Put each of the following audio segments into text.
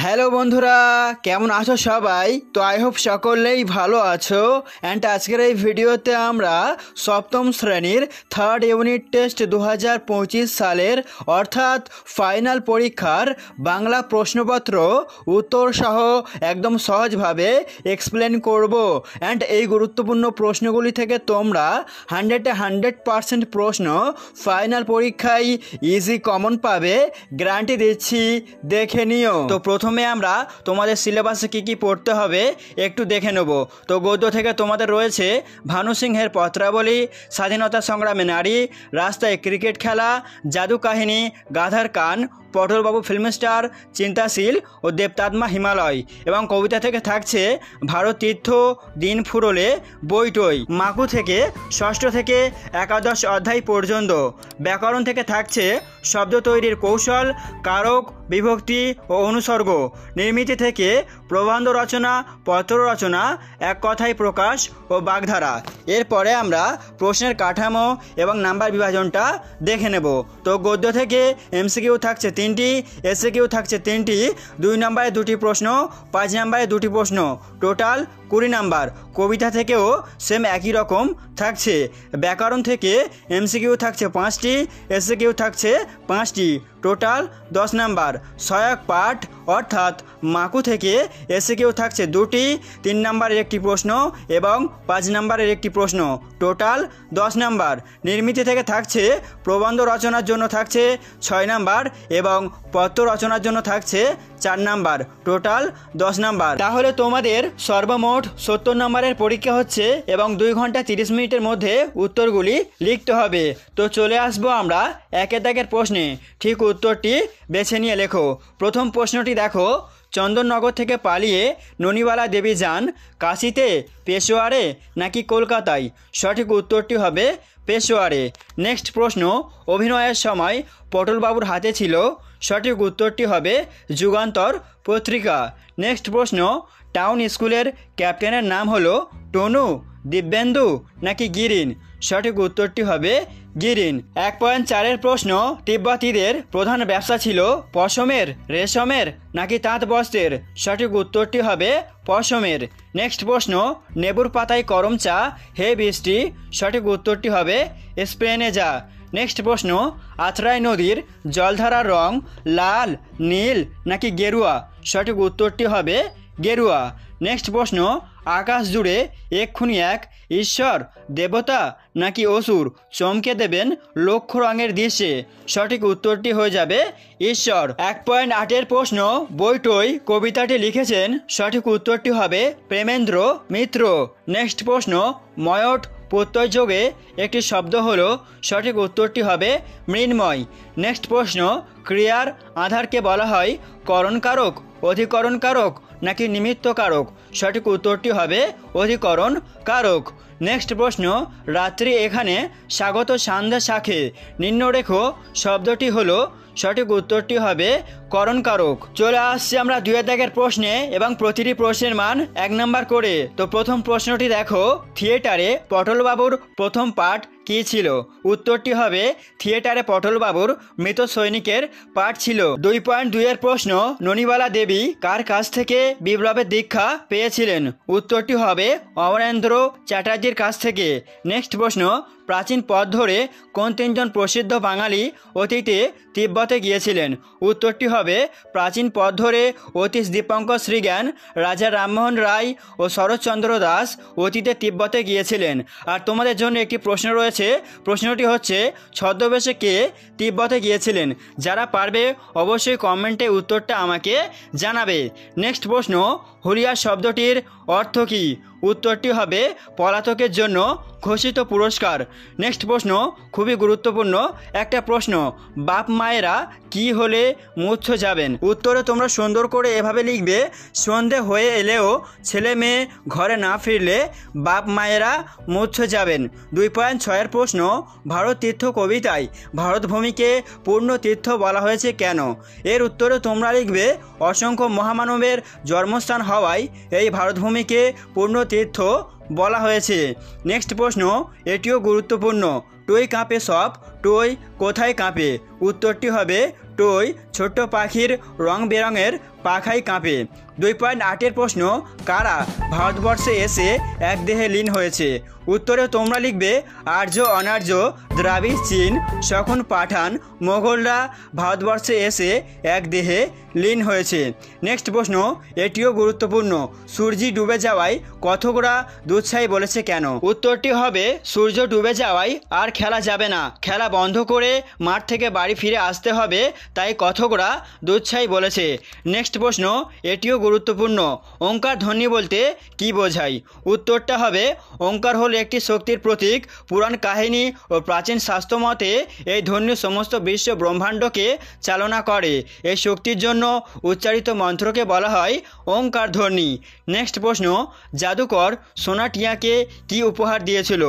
Hello বন্ধুরা, কেমন আছো সবাই? তো আই হোপ সকলেই ভালো আছো। অ্যান্ড আজকের এই ভিডিওতে আমরা সপ্তম শ্রেণীর থার্ড ইউনিট টেস্ট 2025 সালের অর্থাৎ ফাইনাল পরীক্ষার বাংলা প্রশ্নপত্র উত্তর সহ একদম সহজভাবে এক্সপ্লেন করব। অ্যান্ড এই গুরুত্বপূর্ণ প্রশ্নগুলি থেকে তোমরা 100% প্রশ্ন ফাইনাল পরীক্ষায় ইজি কমন পাবে, গ্যারান্টি দিচ্ছি। দেখে নিও। তো প্রথমে আমরা তোমাদের সিলেবাসে কি পড়তে হবে একটু দেখে নেব। তো গদ্য থেকে তোমাদের রয়েছে ভানু সিংহের পত্রাবলী, স্বাধীনতা সংগ্রামে নারী, রাস্তায় ক্রিকেট খেলা, জাদু কাহিনী, গাধার কান, পটলবাবু ফিল্ম স্টার, চিন্তাশীল ও দেবতাত্মা হিমালয়। এবং কবিতা থেকে থাকছে ভারত তীর্থ, দিন ফুরলে, বইটই। মাকু থেকে ষষ্ঠ থেকে একাদশ অধ্যায় পর্যন্ত। ব্যাকরণ থেকে থাকছে শব্দ তৈরির কৌশল, কারক, বিভক্তি ও অনুসর্গ। নির্মিতি থেকে প্রবন্ধ রচনা, পত্র রচনা, এক কথায় প্রকাশ ও বাগধারা। এরপরে আমরা প্রশ্নের কাঠামো এবং নাম্বার বিভাজনটা দেখে নেব। তো গদ্য থেকে এমসিকিউ থাকছে 3টি, এসিকিউ থাকছে 3টি, 2 নম্বরে 2টি প্রশ্ন, 5 নম্বরে 2টি প্রশ্ন, টোটাল 20 নাম্বার। কবিতা থেকেও সেম একই রকম থাকছে। ব্যাকরণ থেকে এমসিকিউ থাকছে 5টি, এসিকিউ থাকছে 5টি, টোটাল 10 নাম্বার। সহায়ক পাঠ অর্থাৎ মাকু থেকে এসিকিউ থাকছে 2টি, 3 নম্বরের একটি প্রশ্ন এবং 5 নম্বরের একটি প্রশ্ন, টোটাল 10 নাম্বার। নির্মিতি থেকে থাকছে প্রবন্ধ রচনার জন্য থাকছে 6 নাম্বার এবং পত্র রচনার জন্য থাকছে 4 নাম্বার, টোটাল 10 নাম্বার। তাহলে তোমাদের সর্বমোট 70 নম্বরের পরীক্ষা হচ্ছে এবং 2 ঘন্টা 30 মিনিটের মধ্যে উত্তরগুলি লিখতে হবে। তো চলে আসবো আমরা একের দাগের প্রশ্নে। ঠিক উত্তরটি বেছে নিয়ে লেখো। প্রথম প্রশ্নটি দেখো, চন্দননগর থেকে পালিয়ে ননিবালা দেবী যান কাশিতে, পেশোয়ারে নাকি কলকাতায়? সঠিক উত্তরটি হবে পেশোয়ারে। নেক্সট প্রশ্ন, অভিনয়ের সময় পটলবাবুর হাতে ছিল? সঠিক উত্তরটি হবে যুগান্তর পত্রিকা। নেক্সট প্রশ্ন, টাউন স্কুলের ক্যাপ্টেনের নাম হলো টনু, দিব্যেন্দু নাকি গিরিন? সঠিক উত্তরটি হবে গিরিন। 1.4-এর প্রশ্ন, তিব্বতীদের প্রধান ব্যবসা ছিল পশমের, রেশমের নাকি তাঁত বস্ত্রের? সঠিক উত্তরটি হবে পশমের। নেক্সট প্রশ্ন, নেবুর পাতায় করম চা, হে বৃষ্টি? সঠিক উত্তরটি হবে স্পেনেজা। নেক্সট প্রশ্ন, আত্রাই নদীর জলধারার রং লাল, নীল নাকি গেরুয়া? সঠিক উত্তরটি হবে গেরুয়া। নেক্সট প্রশ্ন, আকাশ জুড়ে এক্ষুনি এক ঈশ্বর, দেবতা নাকি অসুর চমকে দেবেন লক্ষ রঙের দৃশ্যে? সঠিক উত্তরটি হয়ে যাবে ঈশ্বর। 1.8-এর প্রশ্ন, বইটই কবিতাটি লিখেছেন? সঠিক উত্তরটি হবে প্রেমেন্দ্র মিত্র। নেক্সট প্রশ্ন, ময়ট প্রত্যয়যোগে একটি শব্দ হলো? সঠিক উত্তরটি হবে মৃন্ময়। নেক্সট প্রশ্ন, ক্রিয়ার আধারকে বলা হয় করণকারক, অধিকরণ কারক নাকি নিমিত্ত কারক? সঠিক উত্তরটি হবে অধিকরণ কারক। নেক্সট প্রশ্ন, রাত্রি এখানে স্বাগত সান্ধ্যা শাখে, নিম্নরেখ শব্দটি হলো? সঠিক উত্তরটি হবে করণকারক। চলে আসছি আমরা 2 দাগের প্রশ্নে এবং প্রতিটি প্রশ্নের মান 1 নাম্বার করে। তো প্রথম প্রশ্নটি দেখো, থিয়েটারে পটলবাবুর প্রথম পাঠ কী ছিল? উত্তরটি হবে থিয়েটারে পটলবাবুর মৃত সৈনিকের পাঠ ছিল। 2.2-এর প্রশ্ন, ননিবালা দেবী কার কাছ থেকে বিপ্লবের দীক্ষা পেয়েছিলেন? উত্তরটি হবে অমরেন্দ্র চ্যাটার্জির কাছ থেকে। নেক্সট প্রশ্ন, প্রাচীন পথ ধরে কোন 3 জন প্রসিদ্ধ বাঙালি অতীতে তিব্বতে গিয়েছিলেন? উত্তরটি হবে প্রাচীন পথ ধরে অতীশ দীপঙ্কর শ্রীজ্ঞান, রাজা রামমোহন রায় ও শরৎচন্দ্র দাস অতীতে তিব্বতে গিয়েছিলেন। আর তোমাদের জন্য একটি প্রশ্ন রয়েছে। প্রশ্নটি হচ্ছে, ছদ্মবেশে কে তিব্বতে গিয়েছিলেন? যারা পারবে অবশ্যই কমেন্টে উত্তরটা আমাকে জানাবে। নেক্সট প্রশ্ন, হুলিয়া শব্দটির অর্থ কী? উত্তরটি হবে পলাতকের জন্য ঘোষিত পুরস্কার। নেক্সট প্রশ্ন, খুবই গুরুত্বপূর্ণ একটা প্রশ্ন, বাপ মায়েরা কি হলে মূর্ছ যাবেন? উত্তরে তোমরা সুন্দর করে এভাবে লিখবে, সন্ধে হয়ে এলেও ছেলে মেয়ে ঘরে না ফিরলে বাপ মায়েরা মূর্ছ যাবেন। 2.6-এর প্রশ্ন, ভারত তীর্থ কবিতায় ভারতভূমিকে পূর্ণ তীর্থ বলা হয়েছে কেন? এর উত্তরে তোমরা লিখবে, অসংখ্য মহামানবের জন্মস্থান হওয়ায় এই ভারতভূমিকে পূর্ণ তীর্থ বলা হয়েছে। নেক্সট প্রশ্ন, এটিও গুরুত্বপূর্ণ, টই কাঁপে সব, টই কোথায় কাঁপে? উত্তরটি হবে টই ছোট্ট পাখির রং বেরঙের পাখাই কাঁপে। 2.8 প্রশ্ন, কারা ভারতবর্ষে এসে এক দেহে লীন হয়েছে? উত্তরে তোমরা লিখবে আর্য, অনার্য, দ্রাবিড়, চীন, শকুন, পাঠান, মোগলরা ভারতবর্ষে এসে এক দেহে লীন হয়েছে। নেক্সট প্রশ্ন, এটিও গুরুত্বপূর্ণ, সূর্য ডুবে যাওয়ায় কথকরা দুঃসাহী বলেছে কেন? উত্তরটি হবে সূর্য ডুবে যাওয়ায় আর খেলা যাবে না, খেলা বন্ধ করে মাঠ থেকে বাড়ি ফিরে আসতে হবে, তাই কথকরা দুঃসাহী বলেছে। নেক্সট প্রশ্ন, এটিও গুরুত্বপূর্ণ, ওঙ্কার ধ্বনি বলতে কি বোঝায়? উত্তরটা হবে ওঙ্কার হল একটি শক্তির প্রতীক। পুরাণ কাহিনী ও প্রাচীন শাস্ত্র মতে এই ধ্বনি সমস্ত বিশ্ব ব্রহ্মাণ্ডকে চালনা করে। এই শক্তির জন্য উচ্চারিত মন্ত্রকে বলা হয় ওঙ্কার ধ্বনি। নেক্সট প্রশ্ন, জাদুকর সোনা টিয়াকে কি উপহার দিয়েছিল?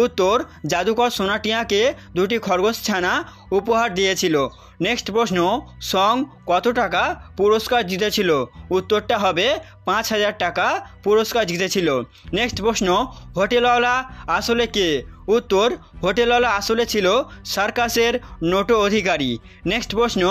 উত্তর, জাদুকর সোনা টিয়াকে 2টি খরগোশ ছানা উপহার দিয়েছিল। নেক্সট প্রশ্ন, সং কত টাকা পুরস্কার জিতেছিল? উত্তরটা হবে 5,000 টাকা পুরস্কার জিতেছিল। নেক্সট প্রশ্ন, হোটেলওয়ালা আসলে কে? উত্তর, হোটেলওয়ালা আসলে ছিল সার্কাসের নোটো অধিকারী। নেক্সট প্রশ্ন,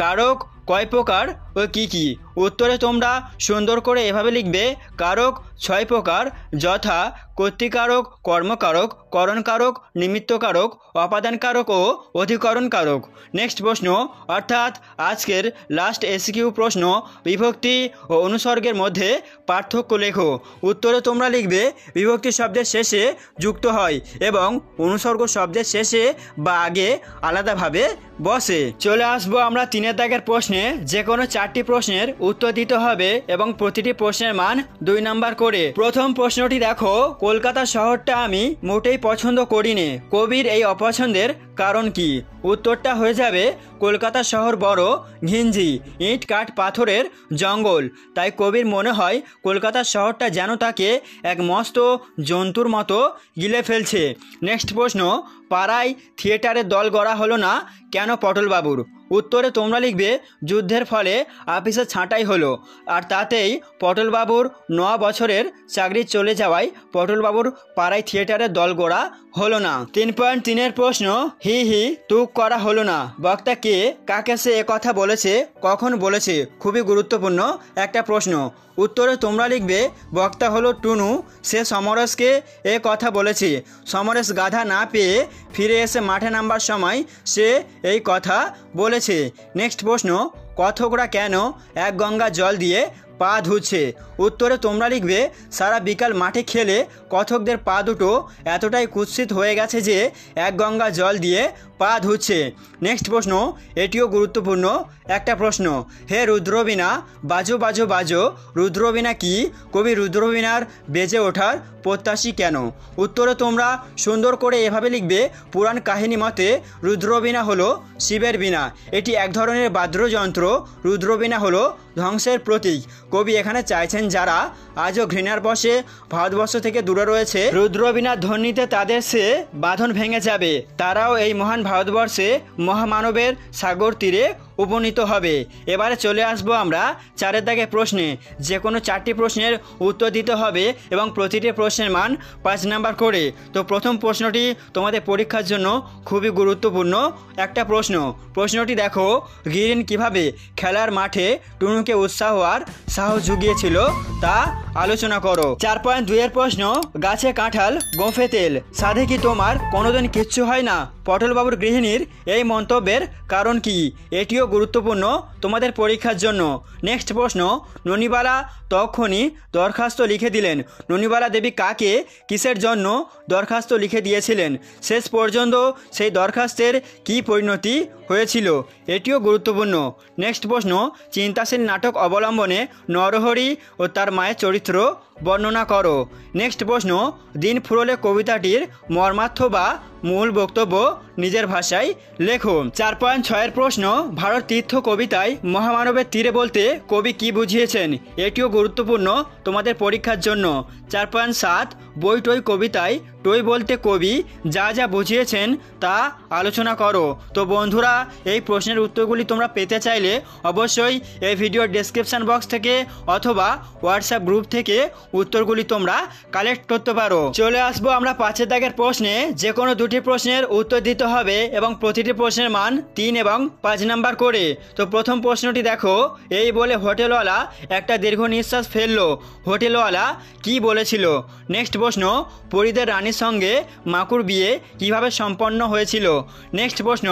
কারক কয় প্রকার ও কি কি? উত্তরে তোমরা সুন্দর করে এভাবে লিখবে, কারক 6 প্রকার, যথা কর্তৃকারক, কর্মকারক, করণকারক, নিমিত্তকারক, অপাদানকারক ও অধিকরণকারক। নেক্সট প্রশ্ন, অর্থাৎ আজকের লাস্ট এসকিউ প্রশ্ন, বিভক্তি ও অনুসর্গের মধ্যে পার্থক্য লেখো। উত্তরে তোমরা লিখবে বিভক্তি শব্দের শেষে যুক্ত হয় এবং অনুসর্গ শব্দের শেষে বা আগে আলাদাভাবে বসে। চলে আসবো আমরা 3 দাগের প্রশ্নে। যে কোনো 4টি প্রশ্নের উত্তর দিতে হবে এবং প্রতিটি প্রশ্নের মান 2 নাম্বার করে। প্রথম প্রশ্নটি দেখো, কলকাতা শহরটা আমি মোটেই পছন্দ করি নে, কবির এই অপছন্দের কারণ কি? উত্তরটা হয়ে যাবে কলকাতা শহর বড় ঘিঞ্জি, ইট কাঠ পাথরের জঙ্গল, তাই কবির মনে হয় কলকাতা শহরটা যেন তাকে এক মস্ত জন্তুর মতো গিলে ফেলছে। নেক্সট প্রশ্ন, পাড়ায় থিয়েটারের দল গড়া হলো না কেন পটলবাবুর? উত্তরে তোমরা লিখবে যুদ্ধের ফলে আপিসে ছাঁটাই হলো, আর তাতেই পটলবাবুর 9 বছরের চাকরি চলে যাওয়ায় পটলবাবুর পাড়ায় থিয়েটারের দল গড়া হলো না। 3.3 প্রশ্ন, হি হি তুক করা হলো না, বক্তা কে, কাকে সে কথা বলেছে, কখন বলেছে? খুবই গুরুত্বপূর্ণ একটা প্রশ্ন। উত্তরে তোমরা লিখবে বক্তা হলো টুনু, সে সমরেশকে এ কথা বলেছে। সমরেশ গাধা না পেয়ে ফিরে এসে মাঠে নামবার সময় সে এই কথা বলেছে। নেক্সট প্রশ্ন, কথকরা কেন এক গঙ্গা জল দিয়ে পা ধুচ্ছে? উত্তরে তোমরা লিখবে সারা বিকাল মাঠে খেলে কথকদের পা দুটো এতটাই কুৎসিত হয়ে গেছে যে এক গঙ্গা জল দিয়ে পা ধুচ্ছে। নেক্সট প্রশ্ন, এটিও গুরুত্বপূর্ণ একটা প্রশ্ন, হে রুদ্রবীণা বাজো বাজো বাজো, রুদ্রবীণা কি, কবি রুদ্রবীণার বেজে ওঠার প্রত্যাশী কেন? উত্তরে তোমরা সুন্দর করে এভাবে লিখবে, পুরাণ কাহিনী মতে রুদ্রবীণা হলো শিবের বীণা, এটি এক ধরনের বাদ্যযন্ত্র। রুদ্রবীণা হলো ধ্বংসের প্রতীক। কবি এখানে চাইছেন যারা আজও ঘৃণার বশে ভারতবর্ষ থেকে দূরে রয়েছে, রুদ্রবীণার ধ্বনিতে তাদের সে বাঁধন ভেঙে যাবে, তারাও এই মহান ভারতবর্ষে মহামানবের সাগর তীরে উপনীত হবে। এবারে চলে আসবো আমরা 4 দাগে প্রশ্নে। যে কোনো 4টি প্রশ্নের উত্তর দিতে হবে এবং প্রতিটি প্রশ্নের মান 5 নাম্বার করে। তো প্রথম প্রশ্নটি তোমাদের পরীক্ষার জন্য খুবই গুরুত্বপূর্ণ একটা প্রশ্ন। প্রশ্নটি দেখো, গিরিন কিভাবে খেলার মাঠে টুনুকে উৎসাহ আর সাহস জুগিয়েছিল তা আলোচনা করো। 4.2 প্রশ্ন, গাছে কাঁঠাল গোঁফে তেল, সাধে কি তোমার কোনোদিন কিচ্ছু হয় না? পটলবাবুর গৃহিণীর এই মন্তব্যের কারণ কি? এটিও গুরুত্বপূর্ণ তোমাদের পরীক্ষার জন্য। নেক্সট প্রশ্ন, ননিবালা তখনই দরখাস্ত লিখে দিলেন, ননিবালা দেবী কাকে কিসের জন্য দরখাস্ত লিখে দিয়েছিলেন? শেষ পর্যন্ত সেই দরখাস্তের কি পরিণতি হয়েছিল? এটিও গুরুত্বপূর্ণ। নেক্সট প্রশ্ন, চিন্তাশীল নাটক অবলম্বনে নরহরি ও তার মায়ের চরিত্র বর্ণনা করো। নেক্সট প্রশ্ন, দিন ফুরলে কবিতাটির মর্মার্থ বা মূল বক্তব্য নিজের ভাষায় লেখো। 4.6 প্রশ্ন, ভারত তীর্থ কবিতায় মহামানবের তীরে বলতে কবি কি বুঝিয়েছেন? এটিও গুরুত্বপূর্ণ তোমাদের পরীক্ষার জন্য। 4.7 বইটই কবিতায় টই বলতে কবি যা যা বুঝিয়েছেন তা আলোচনা করো। তো বন্ধুরা, এই প্রশ্নের উত্তরগুলি তোমরা পেতে চাইলে অবশ্যই এই ভিডিওর ডেসক্রিপশন বক্স থেকে অথবা হোয়াটসঅ্যাপ গ্রুপ থেকে উত্তরগুলি তোমরা কালেক্ট করতে পারো। চলে আসবো আমরা 5 দাগের প্রশ্নে। যে কোনো 2টি প্রশ্নের উত্তর দিতে হবে এবং প্রতিটি প্রশ্নের মান 3 এবং 5 নাম্বার করে। তো প্রথম প্রশ্নটি দেখো, এই বলে হোটেলওয়ালা একটা দীর্ঘ নিঃশ্বাস ফেললো, হোটেলওয়ালা কি বলেছিল? নেক্সট প্রশ্ন, পরীদের রানীর সঙ্গে মাকুর বিয়ে কিভাবে সম্পন্ন হয়েছিল? নেক্সট প্রশ্ন,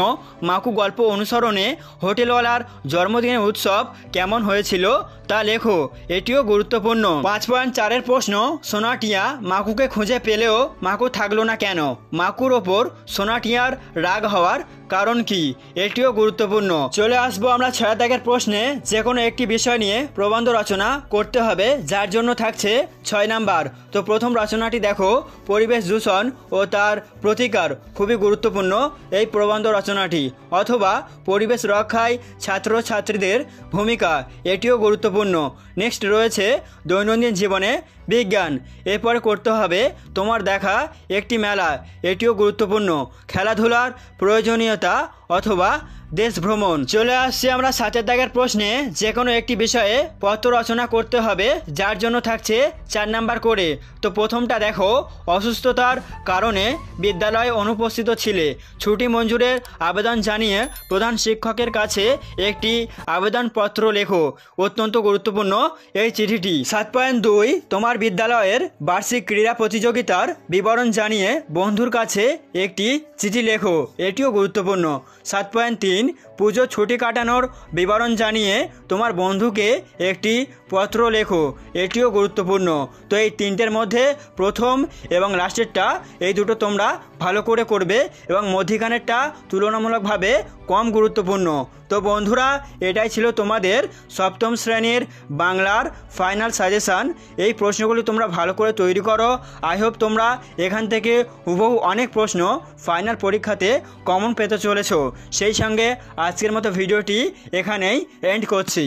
মাকু গল্প অনুসরণে হোটেলওয়ালার জন্মদিনের উৎসব কেমন হয়েছিল তা লেখো। এটিও গুরুত্বপূর্ণ। 5.4 প্রশ্ন, সোনাটিয়া মাকুকে খুঁজে পেলেও মাকু থাকলো না কেন? মাকুর ওপর সোনাটিয়ার রাগ হওয়ার কারণ কি? এটিও গুরুত্বপূর্ণ। চলে আসবো আমরা 6 দাগের প্রশ্নে। যে কোনো একটি বিষয় নিয়ে প্রবন্ধ রচনা করতে হবে, যার জন্য থাকছে 6 নাম্বার। তো প্রথম রচনাটি দেখো, পরিবেশ দূষণ ও তার প্রতিকার। খুবই গুরুত্বপূর্ণ এই প্রবন্ধ রচনাটি। অথবা পরিবেশ রক্ষায় ছাত্রছাত্রীদের ভূমিকা, এটিও গুরুত্বপূর্ণ। নেক্সট রয়েছে দৈনন্দিন জীবনে বিজ্ঞান। এরপরে করতে হবে তোমার দেখা একটি মেলা, এটিও গুরুত্বপূর্ণ। খেলাধুলার প্রয়োজনীয়তা অথবা দেশ ভ্রমণ। চলে আসছি আমরা 7 দাগের প্রশ্নে। যে কোনো একটি বিষয়ে পত্র রচনা করতে হবে, যার জন্য থাকছে 4 নাম্বার করে। তো প্রথমটা দেখো, অসুস্থতার কারণে বিদ্যালয়ে অনুপস্থিত ছিলে, ছুটি মঞ্জুরের আবেদন জানিয়ে প্রধান শিক্ষকের কাছে একটি আবেদনপত্র লেখো। অত্যন্ত গুরুত্বপূর্ণ এই চিঠিটি। 7.2, তোমার বিদ্যালয়ের বার্ষিক ক্রীড়া প্রতিযোগিতার বিবরণ জানিয়ে বন্ধুর কাছে একটি চিঠি লেখো, এটিও গুরুত্বপূর্ণ। 7.3, পুজো ছুটি কাটানোর বিবরণ জানিয়ে তোমার বন্ধুকে একটি পত্র লেখো, এটিও গুরুত্বপূর্ণ। তো এই 3টের মধ্যে প্রথম এবং লাস্টেরটা, এই দুটো তোমরা ভালো করে করবে এবং মধ্যিখানেরটা তুলনামূলকভাবে কম গুরুত্বপূর্ণ। তো বন্ধুরা, এটাই ছিল তোমাদের 7ম শ্রেণীর বাংলার ফাইনাল সাজেশান। এই প্রশ্নগুলি তোমরা ভালো করে তৈরি করো। আই হোপ তোমরা এখান থেকে হুবহু অনেক প্রশ্ন ফাইনাল পরীক্ষাতে কমন পেতে চলেছো। সেই সঙ্গে আজকের মতো ভিডিওটি এখানেই এন্ড করছি।